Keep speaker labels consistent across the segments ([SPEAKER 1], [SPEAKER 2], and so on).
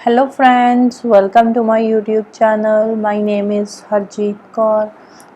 [SPEAKER 1] Hello friends, welcome to my YouTube channel. My name is Harjeet Kaur.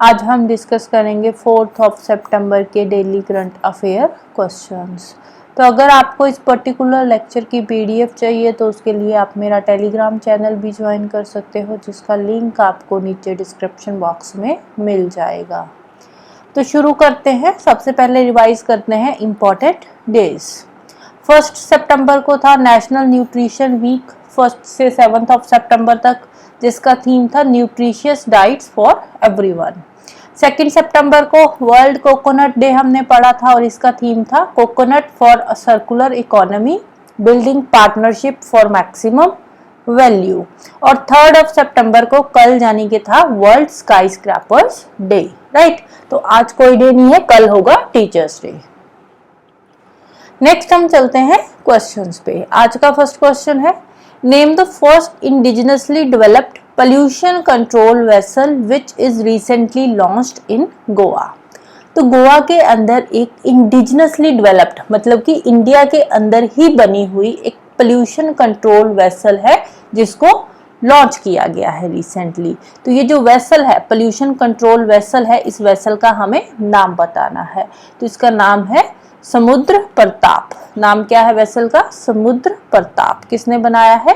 [SPEAKER 1] आज हम discuss करेंगे 4 सितंबर के डेली करंट अफेयर क्वेश्चंस। तो अगर आपको इस पर्टिकुलर लेक्चर की पीडीएफ चाहिए तो उसके लिए आप मेरा टेलीग्राम चैनल भी ज्वाइन कर सकते हो, जिसका लिंक आपको नीचे डिस्क्रिप्शन बॉक्स में मिल जाएगा। तो शुरू करते हैं। सबसे पहले रिवाइज करते हैं इम्पॉर्टेंट डेज। 1 सितंबर को था नेशनल न्यूट्रिशन वीक, 1 से 7 सितंबर तक, जिसका थीम था न्यूट्रिशियस डाइट्स फॉर एवरीवन। 2 सितंबर को वर्ल्ड कोकोनट डे हमने पढ़ा था और इसका थीम था coconut for a circular economy, building partnership for maximum value. और 3 सितंबर को कल यानी कि था world sky scrapers day. Right, तो आज कोई डे नहीं है, कल होगा टीचर्स डे। नेक्स्ट हम चलते हैं क्वेश्चंस पे। आज का फर्स्ट क्वेश्चन है, name the first indigenously developed pollution control vessel which is recently launched in Goa. तो गोवा के अंदर एक इंडिजिनसली डेवलप्ड मतलब कि इंडिया के अंदर ही बनी हुई एक पोल्यूशन कंट्रोल वेसल है जिसको लॉन्च किया गया है रिसेंटली। तो ये जो वेसल है, पोल्यूशन कंट्रोल वेसल है, इस वेसल का हमें नाम बताना है। तो इसका नाम है समुद्र प्रताप। नाम क्या है वेसल का? समुद्र प्रताप। किसने बनाया है?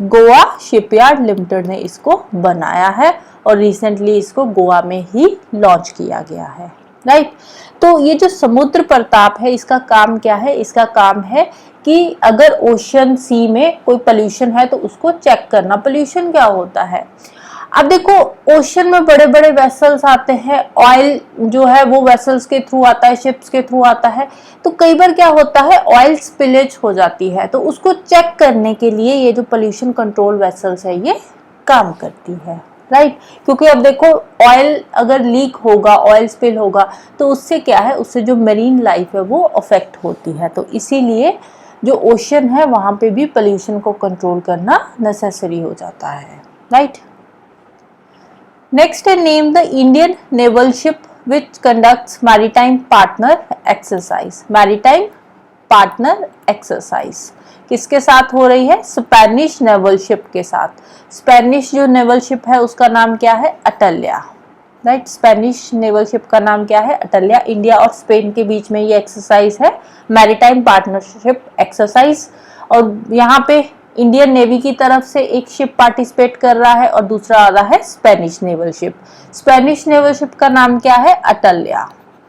[SPEAKER 1] गोवा शिपयार्ड लिमिटेड ने इसको बनाया है और रिसेंटली इसको गोवा में ही लॉन्च किया गया है। राइट, तो ये जो समुद्र प्रताप है, इसका काम क्या है? इसका काम है कि अगर ओशन सी में कोई पोल्यूशन है तो उसको चेक करना। पोल्यूशन क्या होता है? अब देखो, ओशन में बड़े बड़े वेसल्स आते हैं, ऑयल जो है वो वेसल्स के थ्रू आता है, शिप्स के थ्रू आता है। तो कई बार क्या होता है, ऑयल स्पिलेज हो जाती है, तो उसको चेक करने के लिए ये जो पोल्यूशन कंट्रोल वेसल्स है ये काम करती है। राइट, क्योंकि अब देखो, ऑयल अगर लीक होगा, ऑयल स्पिल होगा, तो उससे क्या है, उससे जो मरीन लाइफ है वो अफेक्ट होती है। तो इसीलिए जो ओशन है वहां पे भी पोल्यूशन को कंट्रोल करना नेसेसरी हो जाता है। राइट, नेक्स्ट है, name the Indian naval ship which conducts maritime partner exercise. Maritime partner exercise किसके साथ हो रही है? स्पेनिश नेवल शिप के साथ। स्पेनिश जो नेवल शिप है उसका नाम क्या है? अटल्या। राइट, स्पेनिश नेवल शिप का नाम क्या है? अटल्या। इंडिया और स्पेन के बीच में ये एक्सरसाइज है, मैरीटाइम पार्टनरशिप एक्सरसाइज। और यहाँ पे इंडियन नेवी की तरफ से एक शिप पार्टिसिपेट कर रहा है और दूसरा आ रहा है Spanish naval ship. Spanish naval ship का नाम क्या है? अटल्या।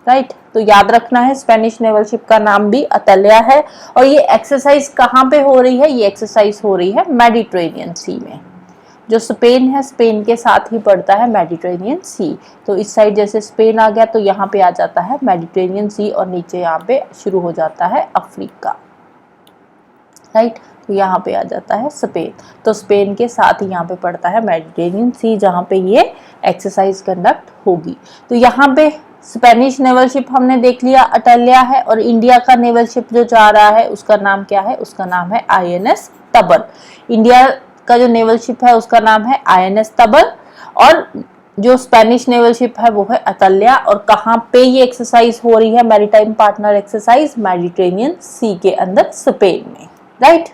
[SPEAKER 1] राइट, तो याद रखना है स्पेनिश नेवल शिप का नाम भी अटल्या है। और ये एक्सरसाइज कहाँ पे हो रही है? ये एक्सरसाइज हो रही है मेडिटेरेनियन सी में। जो स्पेन है, स्पेन के साथ ही पड़ता है मेडिटेरेनियन सी। तो इस साइड जैसे स्पेन आ गया तो यहाँ पे आ जाता है मेडिटेरेनियन सी और नीचे यहाँ पे शुरू हो जाता है अफ्रीका। राइट, तो यहाँ पे आ जाता है स्पेन। तो स्पेन के साथ ही यहाँ पे पड़ता है मेडिटेरेनियन सी, जहाँ पे ये एक्सरसाइज कंडक्ट होगी। तो यहाँ पे स्पेनिश नेवल शिप हमने देख लिया, अटल्या है। और इंडिया का नेवल शिप जो जा रहा है उसका नाम क्या है? उसका नाम है INS तबर। इंडिया का जो नेवल शिप है उसका नाम है INS तबर और जो स्पेनिश नेवल शिप है वो है अटल्या। और कहाँ पे ये एक्सरसाइज हो रही है मैरीटाइम पार्टनर एक्सरसाइज? मेडिटेरेनियन सी के अंदर, स्पेन में। राइट,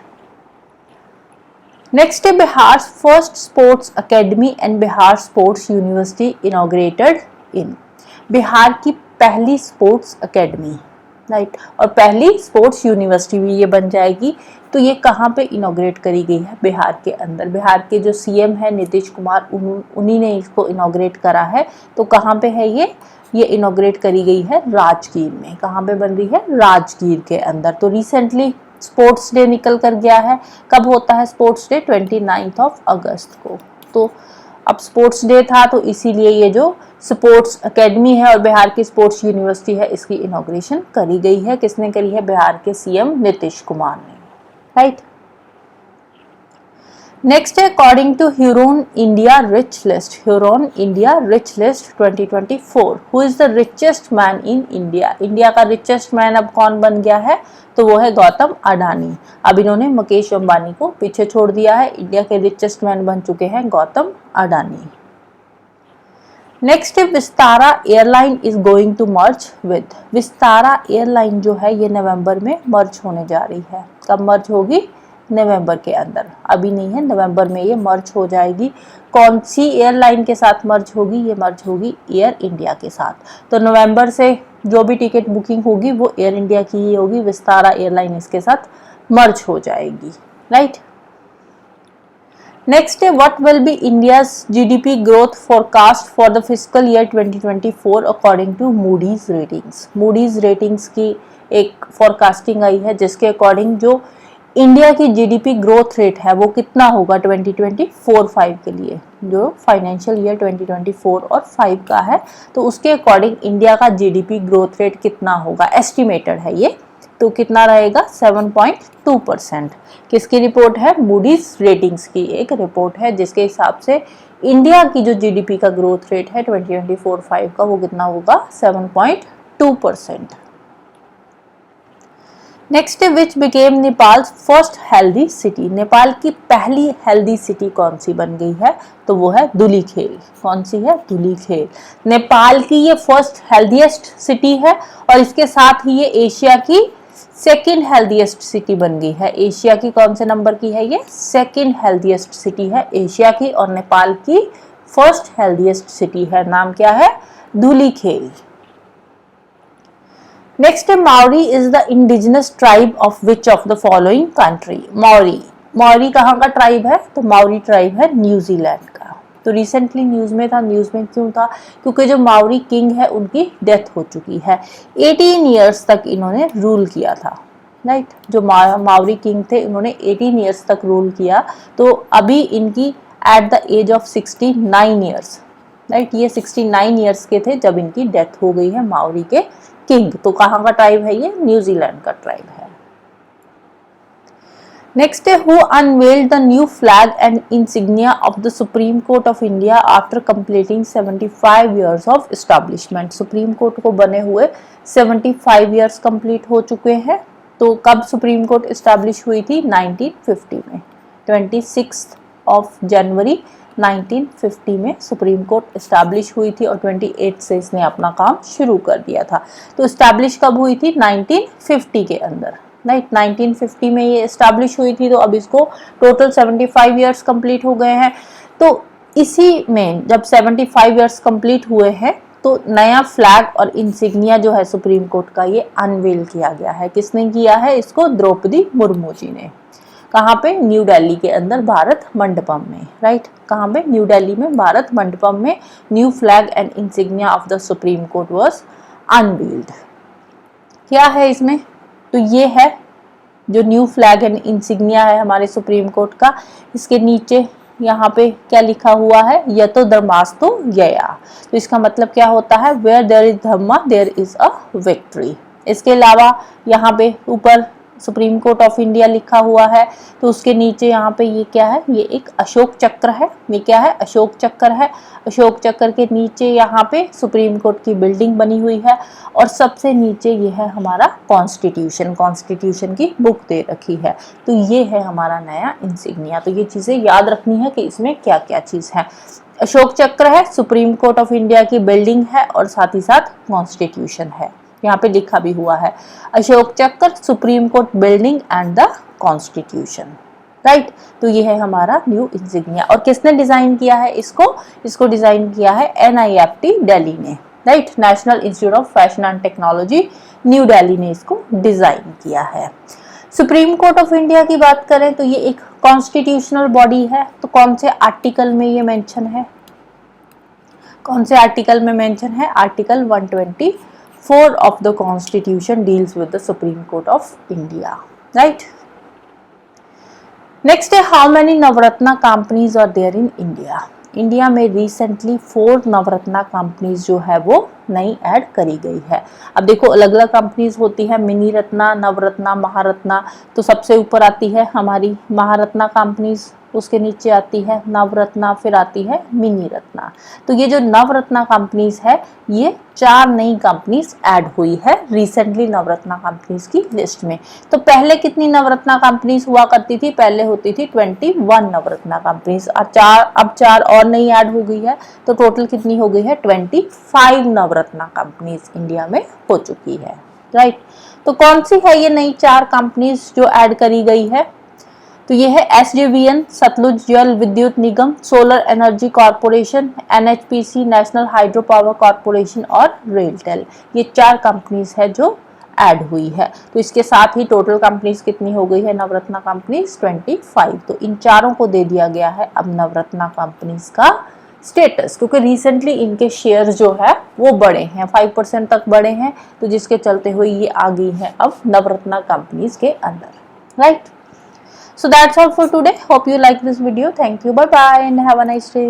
[SPEAKER 1] नेक्स्ट है, Bihar first sports academy and Bihar sports university inaugurated इन। बिहार की पहली स्पोर्ट्स अकेडमी, राइट, और पहली स्पोर्ट्स यूनिवर्सिटी भी ये बन जाएगी। तो ये कहाँ पे इनॉग्रेट करी गई है? बिहार के अंदर। बिहार के जो CM है नीतीश कुमार, उन्हीं ने इसको इनॉग्रेट करा है। तो कहाँ पे है ये इनॉग्रेट करी गई है राजगीर में। कहाँ पे बन रही है? राजगीर के अंदर। तो रिसेंटली स्पोर्ट्स डे निकल कर गया है। कब होता है स्पोर्ट्स डे? 29 अगस्त को। तो अब स्पोर्ट्स डे था तो इसीलिए ये जो स्पोर्ट्स अकेडमी है और बिहार की स्पोर्ट्स यूनिवर्सिटी है, इसकी इनॉग्रेशन करी गई है। किसने करी है? बिहार के CM नीतीश कुमार ने। राइट, नेक्स्ट है, according to Hurun India rich list. Hurun India rich list 2024, who is the richest man in India. India का रिचेस्ट मैन अब कौन बन गया है? तो वो है गौतम अडानी। अब इन्होंने मुकेश अंबानी को पीछे छोड़ दिया है। इंडिया के रिचेस्ट मैन बन चुके हैं गौतम अडानी। नेक्स्ट है, Vistara airline is going to merge with. Vistara airline जो है ये नवंबर में मर्ज होने जा रही है। कब मर्ज होगी? नवंबर के अंदर, अभी नहीं है, नवंबर में ये मर्ज हो जाएगी। कौन सी एयरलाइन के साथ मर्ज होगी? ये मर्ज होगी एयर इंडिया के साथ। तो नवंबर से जो भी टिकट बुकिंग होगी वो एयर इंडिया की ही होगी, विस्तारा एयरलाइन इसके साथ मर्ज हो जाएगी, राइट। नेक्स्ट है, what will be India's GDP growth forecast for the fiscal year 2024 according to Moody's ratings. Moody's ratings की एक फोरकास्टिंग आई है जिसके अकॉर्डिंग जो इंडिया की जीडीपी ग्रोथ रेट है वो कितना होगा 2024-5 के लिए, जो फाइनेंशियल ईयर 2024 और 5 का है, तो उसके अकॉर्डिंग इंडिया का जीडीपी ग्रोथ रेट कितना होगा, एस्टिमेटेड है ये, तो कितना रहेगा 7.2%। किसकी रिपोर्ट है? मूडीज रेटिंग्स की एक रिपोर्ट है जिसके हिसाब से इंडिया की जो जीडीपी का ग्रोथ रेट है 2024-5 का वो कितना होगा 7.2%। Next which became Nepal first healthy city. Nepal की पहली हेल्दी सिटी कौन सी बन गई है? तो वो है धुलीखेल। कौन सी है? धुलीखेल। नेपाल की ये फर्स्ट हेल्दीएस्ट सिटी है और इसके साथ ही ये एशिया की सेकंड हेल्दीएस्ट सिटी बन गई है। एशिया की कौन से नंबर की है? ये सेकंड हेल्दीएस्ट सिटी है एशिया की, और नेपाल की फर्स्ट हेल्दीएस्ट सिटी है। नाम क्या है? धुलीखेल। नेक्स्ट है, Maori is the indigenous tribe of which of the following country. Maori, Maori कहाँ का ट्राइब है? तो माओरी ट्राइब है न्यूजीलैंड का। तो रिसेंटली न्यूज में था। न्यूज में क्यों था? क्योंकि जो माओरी किंग है उनकी डेथ हो चुकी है। 18 ईयर्स तक इन्होंने रूल किया था, राइट। जो माओरी किंग थे उन्होंने 18 ईयर्स तक रूल किया, तो अभी इनकी at the age of 69 years, right, ये 69 ईयर्स के थे जब इनकी डेथ हो गई है माओरी के किंग। तो कहाँ का ट्राइब है ये? न्यूजीलैंड का ट्राइब है। नेक्स्ट है, who unveiled the new flag and insignia of the supreme court of India after completing 75 years of establishment. Supreme court को बने हुए 75 ईयर्स कंप्लीट हो चुके हैं। तो कब सुप्रीम कोर्ट एस्टैब्लिश हुई थी? 1950 में, 26 जनवरी 1950 में सुप्रीम कोर्ट एस्टैब्लिश हुई थी और 28 से इसने अपना काम शुरू कर दिया था। तो एस्टैब्लिश कब हुई थी? 1950 के अंदर, राइट। 1950 में ये एस्टैब्लिश हुई थी, तो अब इसको टोटल 75 ईयर्स कंप्लीट हो गए हैं। तो इसी में जब 75 ईयर्स कंप्लीट हुए हैं तो नया फ्लैग और इंसिग्निया जो है सुप्रीम कोर्ट का ये अनवेल किया गया है। किसने किया है इसको? द्रौपदी मुर्मू जी ने। कहाँ पे? न्यू दिल्ली के अंदर भारत मंडपम में, राइट। कहाँ पे? न्यू दिल्ली में भारत मंडपम में new flag and insignia of the supreme court was unveiled. क्या है इसमें? तो ये है जो न्यू फ्लैग एंड इंसिग्निया है हमारे सुप्रीम कोर्ट का। इसके नीचे यहाँ पे क्या लिखा हुआ है? यतो धर्मास्तु यया। तो इसका मतलब क्या होता है? Where there is dharma there is a victory. इसके अलावा यहाँ पे ऊपर सुप्रीम कोर्ट ऑफ इंडिया लिखा हुआ है, तो उसके नीचे यहाँ पे ये क्या है? ये एक अशोक चक्र है। ये क्या है? अशोक चक्र है। अशोक चक्र के नीचे यहाँ पे सुप्रीम कोर्ट की बिल्डिंग बनी हुई है और सबसे नीचे ये है हमारा कॉन्स्टिट्यूशन। कॉन्स्टिट्यूशन की बुक दे रखी है। तो ये है हमारा नया इंसिग्निया। तो ये चीजें याद रखनी है कि इसमें क्या क्या चीज है। अशोक चक्र है, सुप्रीम कोर्ट ऑफ इंडिया की बिल्डिंग है और साथ ही साथ कॉन्स्टिट्यूशन है। यहाँ पे लिखा भी हुआ है अशोक चक्र, supreme court building and the constitution, right. तो ये है हमारा न्यू इंसिग्निया। और किसने डिजाइन किया है इसको? इसको डिजाइन किया है NIFT दिल्ली ने, right. National institute of fashion and technology new Delhi ने इसको डिजाइन किया है। सुप्रीम कोर्ट ऑफ इंडिया की बात करें तो ये एक कॉन्स्टिट्यूशनल बॉडी है। तो कौन से आर्टिकल में ये मेंशन है? कौन से आर्टिकल में मेंशन है? Article 124 of the Constitution deals with the Supreme Court of India, right? Next है, how many Navratna companies are there in India? India में रिसेंटली 4 नवरत्ना कंपनीज जो है वो नई ऐड करी गई है। अब देखो अलग अलग कंपनीज होती है, मिनी रत्ना, नवरत्ना, महारत्ना। तो सबसे ऊपर आती है हमारी महारत्ना कंपनीज, उसके नीचे आती है नवरत्ना, फिर आती है मिनी रत्ना। तो ये जो नवरत्ना कंपनीज है ये 4 नई कंपनीज ऐड हुई है रिसेंटली नवरत्ना कंपनीज की लिस्ट में। तो पहले कितनी नवरत्ना कंपनीज हुआ करती थी? पहले होती थी 21 नवरत्ना कंपनीज। अब 4 और नई ऐड हो गई है, तो टोटल कितनी हो गई है? 25 नवरत्ना कंपनीज इंडिया में हो चुकी है, राइट। तो कौन सी है ये नई 4 कंपनीज जो ऐड करी गई है? तो ये है SJVN Satluj Jal Vidyut Nigam, solar energy corporation, NHPC national hydro power corporation और रेलटेल। ये 4 कंपनीज है जो ऐड हुई है। तो इसके साथ ही टोटल कंपनीज कितनी हो गई है नवरत्ना कंपनीज 25। तो इन चारों को दे दिया गया है अब नवरत्ना कंपनीज का स्टेटस, क्योंकि रिसेंटली इनके शेयर जो है वो बढ़े हैं, 5% तक बढ़े हैं, तो जिसके चलते हुए ये आ गई है अब नवरत्ना कंपनीज के अंदर, right. So that's all for today. Hope you like this video. Thank you. Bye bye and have a nice day.